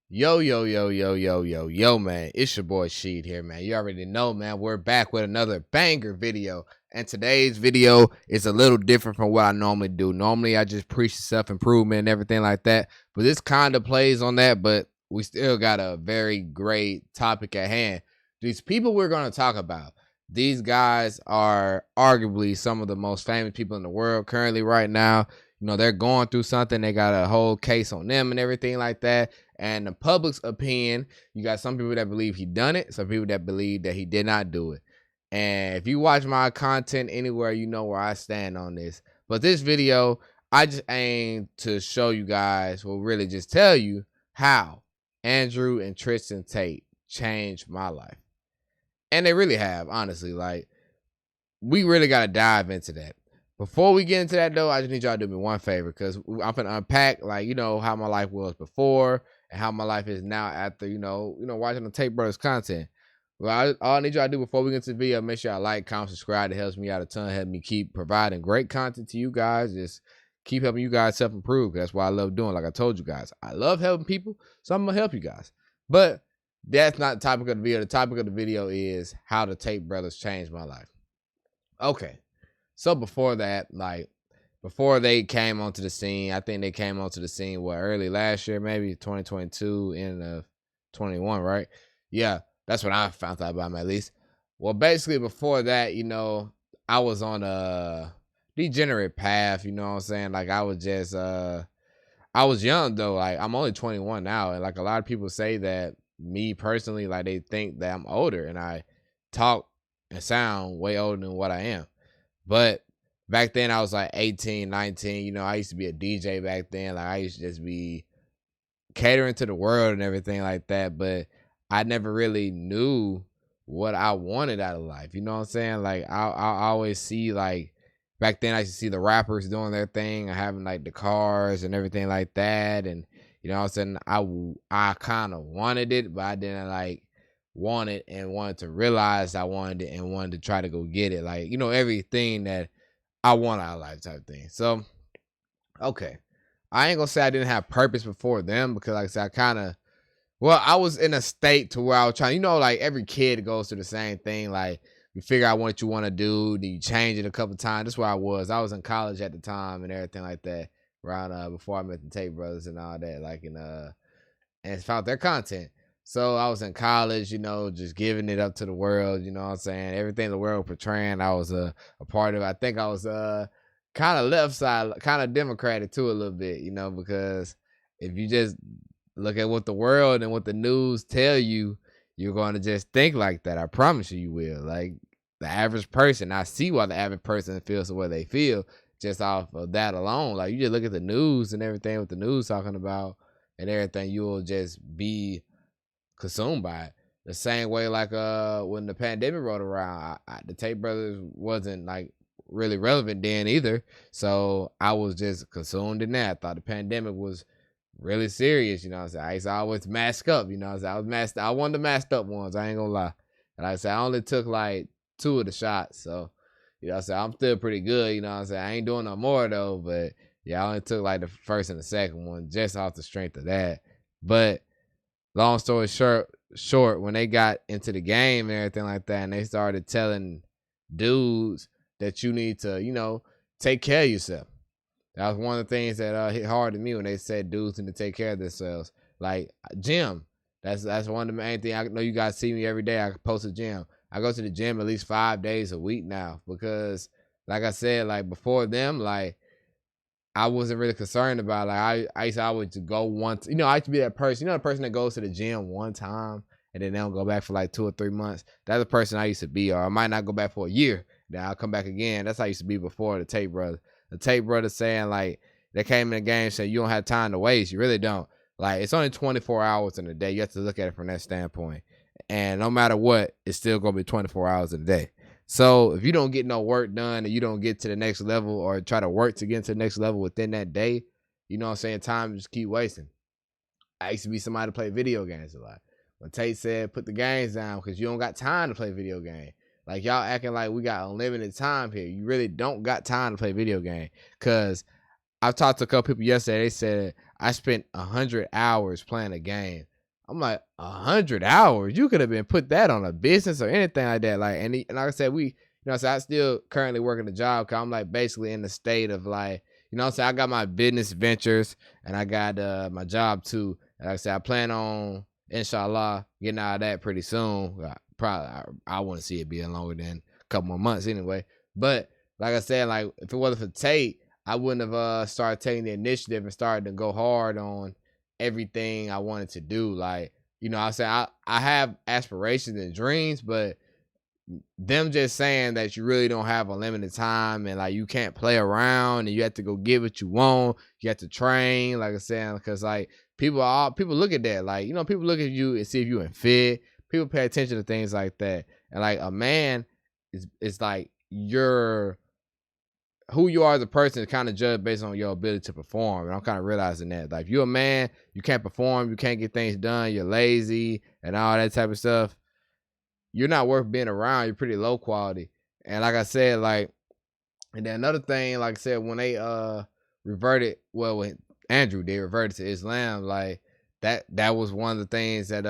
Yo, yo, yo, yo, yo, yo, yo, man. It's your boy Sheed here, man. You already know, man. We're back with another banger video. And today's video is a little different from what I normally do. Normally, I just preach self-improvement and everything like that. But this kind of plays on that, but we still got a very great topic at hand. These people we're going to talk about, these guys are arguably some of the most famous people in the world currently right now. You know, they're going through something. They got a whole case on them and everything like that. And the public's opinion, you got some people that believe he done it, some people that believe that he did not do it. And if you watch my content anywhere, you know where I stand on this. But this video, I just aim to show you guys, well, really just tell you how Andrew and Tristan Tate changed my life. And they really have, honestly. Like, we really got to dive into that. Before we get into that, though, I just need y'all to do me one favor, because I'm going to unpack, like, you know, how my life was before and how my life is now after, you know, watching the Tate Brothers content. Well, all I need y'all to do before we get to the video, make sure y'all like, comment, subscribe. It helps me out a ton, help me keep providing great content to you guys. Just keep helping you guys self-improve. That's what I love doing. Like I told you guys, I love helping people, so I'm going to help you guys. But that's not the topic of the video. The topic of the video is how the Tate Brothers changed my life. Okay. So before that, like, before they came onto the scene, I think they came onto the scene, early last year, maybe 2022, end of 21, right? Yeah, that's what I found out about them, at least. Well, basically, before that, you know, I was on a degenerate path, you know what I'm saying? Like, I was just, I was young, though. Like, I'm only 21 now, and, like, a lot of people say that me, personally, like, they think that I'm older, and I talk and sound way older than what I am. But back then I was like 18, 19. You know, I used to be a DJ back then. Like, I used to just be catering to the world and everything like that. But I never really knew what I wanted out of life. You know what I'm saying? Like, I always see, like, back then I used to see the rappers doing their thing and having, like, the cars and everything like that. And, you know what I'm saying? I kind of wanted it, but I didn't, like, want it and wanted to realize I wanted it and wanted to try to go get it. Like, you know, everything that I want out of life type thing. So, okay. I ain't gonna say I didn't have purpose before them, because, like I said, I was in a state to where I was trying, you know, like every kid goes through the same thing. Like, you figure out what you want to do, then you change it a couple times. That's where I was. I was in college at the time and everything like that, around before I met the Tate Brothers and all that, like, and found their content. So I was in college, you know, just giving it up to the world, you know what I'm saying? Everything the world portraying, I was a part of. I think I was kind of left side, kind of Democratic too a little bit, you know, because if you just look at what the world and what the news tell you, you're going to just think like that. I promise you will. Like, the average person, I see why the average person feels the way they feel just off of that alone. Like, you just look at the news and everything, what the news talking about and everything, you will just be consumed by it. The same way, like, when the pandemic rolled around, the Tate Brothers wasn't, like, really relevant then either. So I was just consumed in that. I thought the pandemic was really serious, you know what I'm saying? I used to always mask up, you know what I'm saying? I wanted the masked up ones, I ain't gonna lie. And like I said, I only took like 2 of the shots. So, you know what I'm saying? I'm still pretty good, you know what I'm saying? I ain't doing no more though, but yeah, I only took like the first and the second one just off the strength of that. But long story short, when they got into the game and everything like that, and they started telling dudes that you need to, you know, take care of yourself. That was one of the things that hit hard to me when they said dudes need to take care of themselves. Like, gym. That's one of the main things. I know you guys see me every day. I post a gym. I go to the gym at least 5 days a week now, because, like I said, like, before them, like, I wasn't really concerned about it. Like, I used to always go once. You know, I used to be that person. You know, the person that goes to the gym one time and then they don't go back for like 2 or 3 months. That's the person I used to be. Or I might not go back for a year. Then I'll come back again. That's how I used to be before the Tate Brothers. The Tate Brothers saying, like, they came in the game and said, you don't have time to waste. You really don't. Like, it's only 24 hours in a day. You have to look at it from that standpoint. And no matter what, it's still going to be 24 hours in a day. So if you don't get no work done and you don't get to the next level, or try to work to get to the next level within that day, you know what I'm saying, time just keep wasting. I used to be somebody to play video games a lot. When Tate said, put the games down because you don't got time to play video game. Like, y'all acting like we got unlimited time here. You really don't got time to play video game. Because I've talked to a couple people yesterday. They said I spent 100 hours playing a game I'm like, 100 hours? You could have been put that on a business or anything like that. Like, and like I said, so I still currently working the job because I'm like basically in the state of like, so I got my business ventures and I got my job too. And like I said, I plan on, inshallah, getting out of that pretty soon. I want to see it being longer than a couple more months anyway. But like I said, like if it wasn't for Tate, I wouldn't have started taking the initiative and started to go hard on everything I wanted to do. Like, I said I have aspirations and dreams, but them just saying that you really don't have a limited time and like you can't play around and you have to go get what you want, you have to train, like I said, because like people look at that, like people look at you and see if you in fit. People pay attention to things like that, and like a man is like who you are as a person is kind of judged based on your ability to perform. And I'm kind of realizing that, like, if you're a man, you can't perform, you can't get things done, you're lazy and all that type of stuff, you're not worth being around. You're pretty low quality. And like I said, like, and then another thing, like I said, when they when Andrew, they reverted to Islam, like that was one of the things that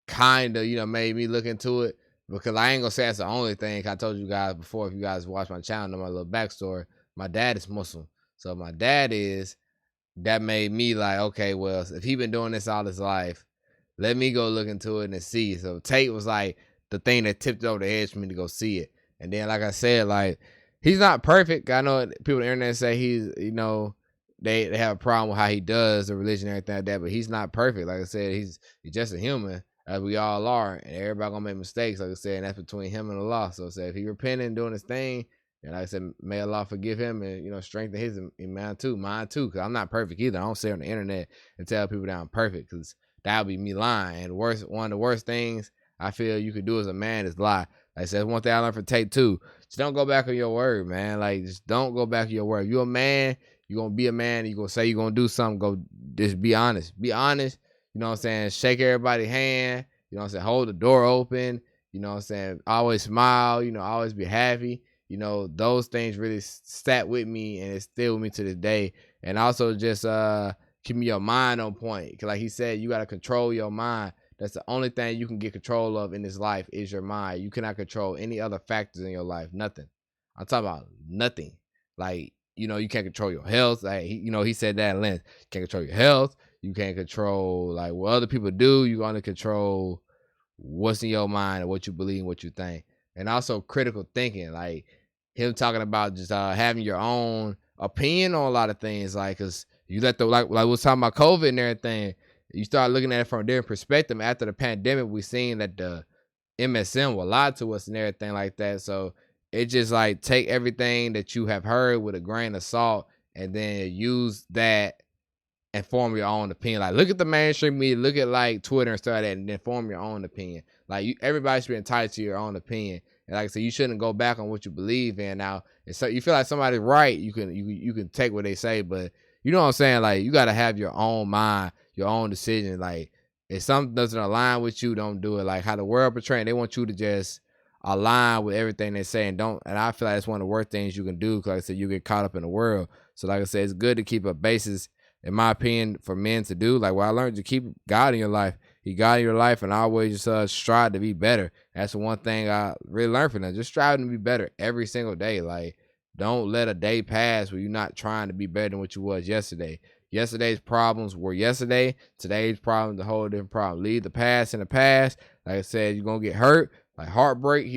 kind of, made me look into it. Because I ain't gonna say that's the only thing. I told you guys before, if you guys watch my channel, know my little backstory. My dad is Muslim. So my dad that made me like, okay, well, if he been doing this all his life, let me go look into it and see. So Tate was like the thing that tipped over the edge for me to go see it. And then, like I said, like, he's not perfect. I know people on the internet say he's, they have a problem with how he does the religion and everything like that, but he's not perfect. Like I said, he's just a human, as we all are, and everybody gonna make mistakes, like I said, and that's between him and Allah. So I said, if he repenting and doing his thing, and like I said, may Allah forgive him and strengthen his mine too, because I'm not perfect either. I don't say on the internet and tell people that I'm perfect, because that would be me lying. And one of the worst things I feel you could do as a man is lie. Like I said, one thing I learned from Tate too. Just don't go back on your word, man. Like, just don't go back on your word. If you're a man, you're gonna be a man, you're gonna say you're gonna do something, go just be honest. Be honest. You know what I'm saying? Shake everybody's hand. You know what I'm saying? Hold the door open. You know what I'm saying? Always smile. Always be happy. Those things really sat with me, and it's still with me to this day. And also just keeping your mind on point. Because like he said, you got to control your mind. That's the only thing you can get control of in this life is your mind. You cannot control any other factors in your life. Nothing. I'm talking about nothing. Like, you can't control your health. Like, he said that at length. You can't control your health. You can't control like what other people do. You're going to control what's in your mind and what you believe and what you think. And also critical thinking, like him talking about just having your own opinion on a lot of things. Like, cause you let like we was talking about COVID and everything, you start looking at it from a different perspective. After the pandemic, we seen that the MSM will lie to us and everything like that. So it just like take everything that you have heard with a grain of salt and then use that and form your own opinion. Like, look at the mainstream media, look at like Twitter and stuff like that, and then form your own opinion. Like, everybody should be entitled to your own opinion. And like I said, you shouldn't go back on what you believe in. Now, if so you feel like somebody's right, you can take what they say, but you know what I'm saying? Like, you got to have your own mind, your own decision. Like, if something doesn't align with you, don't do it. Like how the world portraying, they want you to just align with everything they say and don't. And I feel like it's one of the worst things you can do, because like I said, you get caught up in the world. So like I said, it's good to keep a basis, in my opinion, for men to do. Like, what I learned, to keep God in your life. He God in your life, and always just strive to be better. That's the one thing I really learned from that. Just striving to be better every single day. Like, don't let a day pass where you're not trying to be better than what you was yesterday. Yesterday's problems were yesterday. Today's problems a whole different problem. Leave the past in the past. Like I said, you're gonna get hurt. Like heartbreak,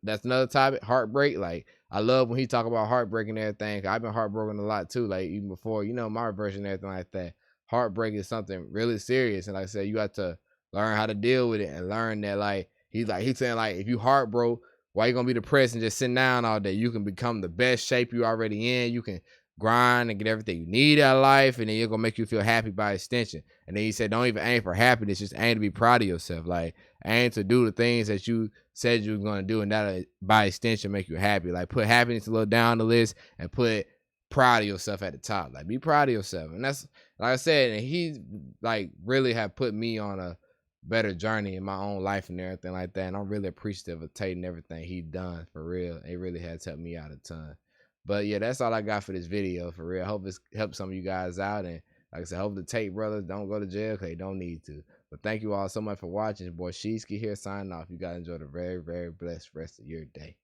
that's another topic. Heartbreak. Like, I love when he talk about heartbreak and everything. I've been heartbroken a lot too. Like, even before, my version and everything like that. Heartbreak is something really serious, and like I said, you got to learn how to deal with it and learn that, like, he's saying, like, if you heartbroke, why you gonna be depressed and just sitting down all day? You can become the best shape you already in. You can grind and get everything you need out of life, and then you're gonna make you feel happy by extension. And then he said, don't even aim for happiness, just aim to be proud of yourself. Like, aim to do the things that you said you were gonna do, and that by extension make you happy. Like, put happiness a little down the list and put proud of yourself at the top. Like, be proud of yourself. And that's, like I said, and he like really have put me on a better journey in my own life and everything like that. And I'm really appreciative of Tate and everything he done, for real. It really has helped me out a ton. But yeah, that's all I got for this video, for real. I hope it's helped some of you guys out. And Like I said, I hope the Tate brothers don't go to jail because they don't need to. But thank you all so much for watching. Boy, Sheedskii here signing off. You guys enjoy the very, very blessed rest of your day.